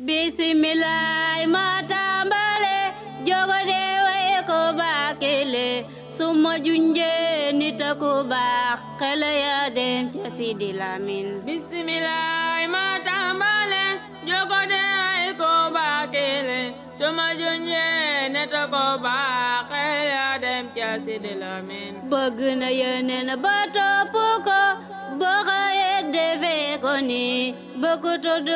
bismillah ma tambale jogo de way ko bakele suma junje nit ko baax xel ya dem ci Sidy Lamine bismillah ma tambale jogo de way ko bakele suma junje nit ko baax xel ya dem ci Sidy Lamine bëgg na yeneen ba topp ko boo xëyee defee ko ni bëgg tudd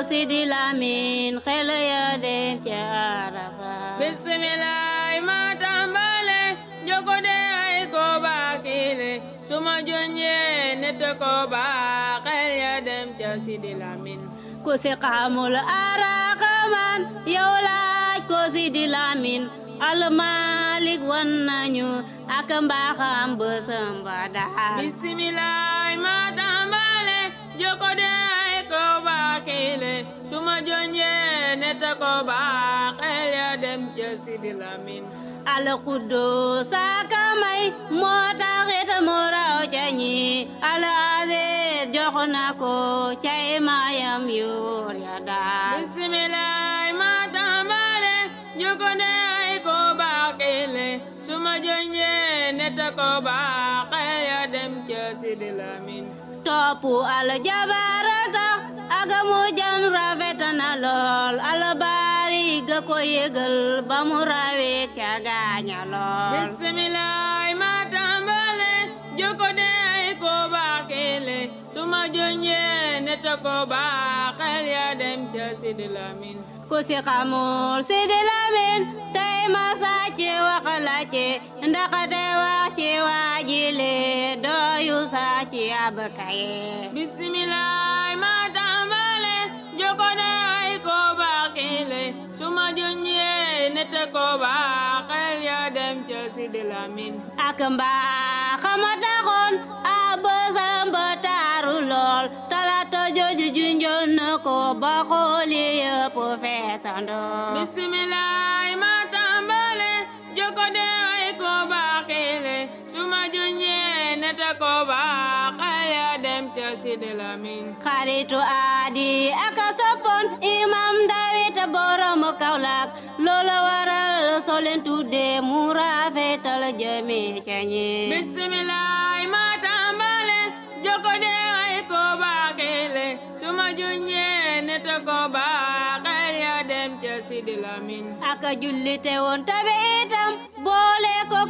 Sidy Lamine xel ya dem ci Arafa bismillah ma tambale jogo de ay ko bakile suma junje nit ko baax xel ya dem ci Sidy Lamine ku si xamul araxaman yow laaj ko Sidy Lamine almalik wan nañu ak mbaaxam bësam ba daal bismillah ma tambale jogo de ay ko bakile suma junje nit ko baax xel ya dem ci Sidy Lamine al Quddus sakamay moo taxit mu raw ca ñi al Aziz jox na ko cay mayam yor ya daal bismillah ma tambale jogo de ay ko bakile suma junje nit ko baax xel ya dem ci Sidy Lamine topp al jabarata aga mu jam rafet na lool al bari ga ko yëgal ba mu rawe ca gaaña lool bismillah ma tambale jogo de ay ko bakile suma junje nit ko baax xel ya dem ci Sidy Lamine ku si xamul Sidy Lamine tey ma sàcc wax la ci ndaxte wax ci waajile dooyu sàcc ab kaye bismillah ma tambale jogo de ay ko bakile suma junje nit ko baax xel ya dem ci Sidy Lamine ak mbaaxam a taxoon a bësam ba taaru lool talaata jooju junjol na ko ba xooli yëpp feesandoo bismillah ma tambale jogo de ay ko bakile suma junje nit ko baax xel ya dem ci Sidy Lamine xaritu aadi ak soppoon imam Dawit borom Kaolack loolu waral soo leen tuddee mu rafetal jëme ca ñi bismillah ma tambale jogo de ay ko bakile suma junje nit ko baax xel ya dem ci Sidy Lamine ak jullite woon tabe itam boole ko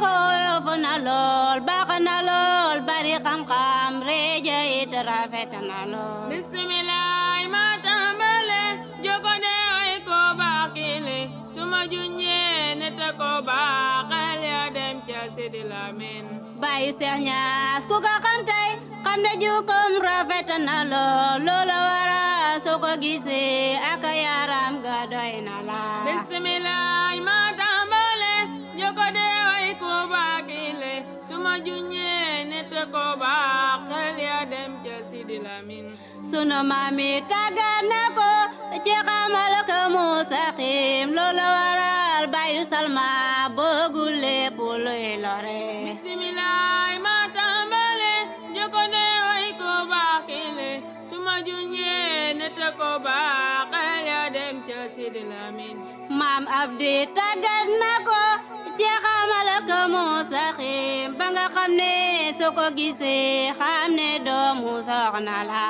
yof na lool baax na lool bari xam-xam reeja it rafet na lool bismillah ma tambale jogo de ay ko bakile suma junje nit ko baax xel ya dem ci Sidy Lamine Baay Seex Ñaas ku ko xam tey xam ne jukkoom rafet na lool loolu waral soo ko gisee ak yaram ga doy na la bismillah ma tambale jogo de ay ko bakile suma junje nit ko baax xel ya dem ci Sidy Lamine sunu maami tàggat na ko ci xamal ko mu saxim loolu waral Baayu Salma bëggul lépp luy lore bismillah ma tambale jogo de ay ko bakile suma junje nit ko baax xel ya dem ci Sidy Lamine maam Abdi tàggat na ko ci xamal ko mu saxim ba nga xam ne soo ko gisee xam ne doomu soxna la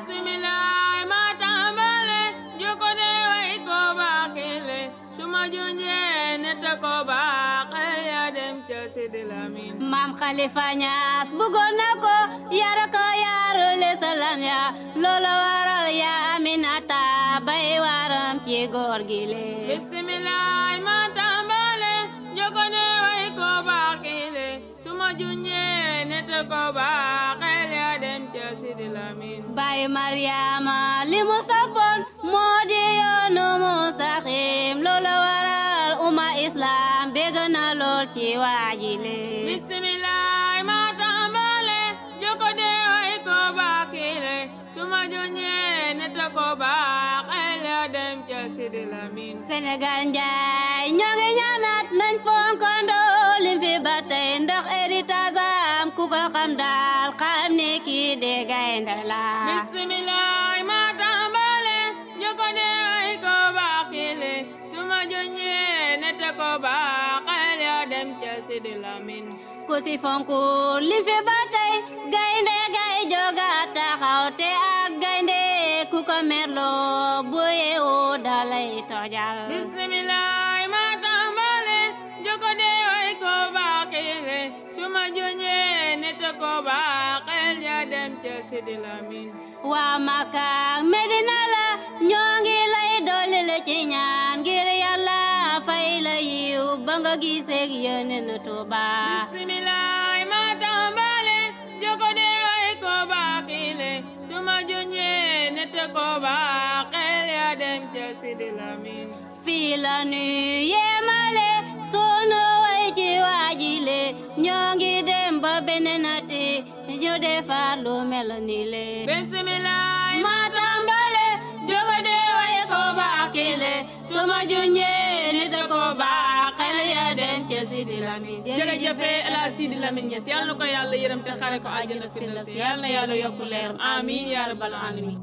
bismillah ma tambale jogo de ay ko bakile suma junje nit ko baax xel ya dem ci Sidy Lamine maam Khalifa Ñaas bëggoon na ko yar ko yaru lislaam ya loolu waral ya Aminata bay waram ci góor gi le bismillah ma tambale jogo de ay ko bakile suma junje nit ko baax xel ya dem ci Sidy Lamine Baay Mariama li mu soppoon moo di yoonu mu saxim loolu waral umma islam bégg na lool ci waajile bismillah ma tambale jogo de ay ko bakile suma junje nit ko baax xel ya dem ci Sidy Lamine Sénégal njaay ñoo ngi ñaanat nañ fonkandoo lim fi ba tey ndax héritage am ku ko xam daal xam ne kii de gaynde la bismillah ma tambale jogo de ay ko Sidy Lamine ku si fonku li fi ba tey gaynde gay joga taxaw te ak gaynde ku ko merloo bu yeewoo dalay tojal bismillah ma tàmbale joko de way ko baaxile suma juñee nit ko baaxel ya dem ca Sidy Lamine waa Makka Medina la ñoo ngi lay dolli ci ñaan ngir Yàlla fay la yiw ba nga giseeg Yonent Tuuba bismillah ma tàmbale joko de way ko baaxile suma juñee nit ko baaxel ya dem ca Sidy Lamine fii la nu yemale sunu way ci waajile ñoo ngi dem ba benenati ñu defar lu mel ni le bismillah ma tàmbale jogo de way ko baaxile suma junjee nit ko baaxel ya dem ca Sidy Lamine jërëjëf El Hadji Sidy Lamine Niass yàlla na ko yàlla yërëm te xare ko àjjana firdawsi yàlla na yàlla yokk leeram amiin yaa rabbal aalamiin